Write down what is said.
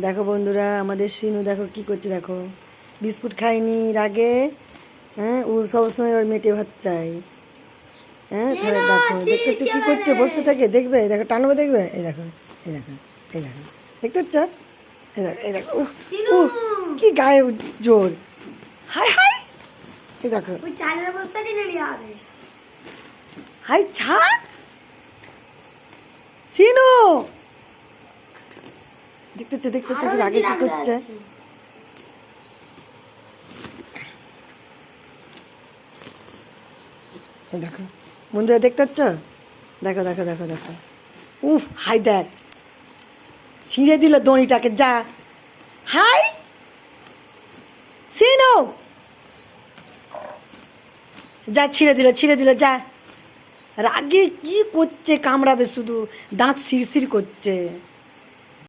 দেখো বন্ধুরা, আমাদের সিনু দেখো কি করছে। দেখো বিস্কুট খায়নি রাগে। হ্যাঁ, ও সবসময় ওর মেটে ভাত চাই। হ্যাঁ, তাহলে দেখো দেখতেছো কি করছে বস্তুটাকে। দেখবে, দেখো টানবে, দেখবে। এই দেখো, এই দেখো, এই দেখো, দেখতে পাচ্ছ? এই দেখো, এই দেখো, কি গায়ে জোর। হাই হাই, এই দেখো, হাই ছাড় সিনু। দেখতেছো, দেখতেছো কি রাগে কি করছে। দেখো বন্ধুরা, দেখতে পাচ্ছ? দেখো দেখো দেখো দেখো, উফ হাই দেখ, ছিঁড়ে দিল দড়িটাকে। যা হাই সিনো, যা ছিঁড়ে দিল, ছিঁড়ে দিল, যা। রাগে কি করছে, কামড়াবে শুধু, দাঁত শিরশির করছে।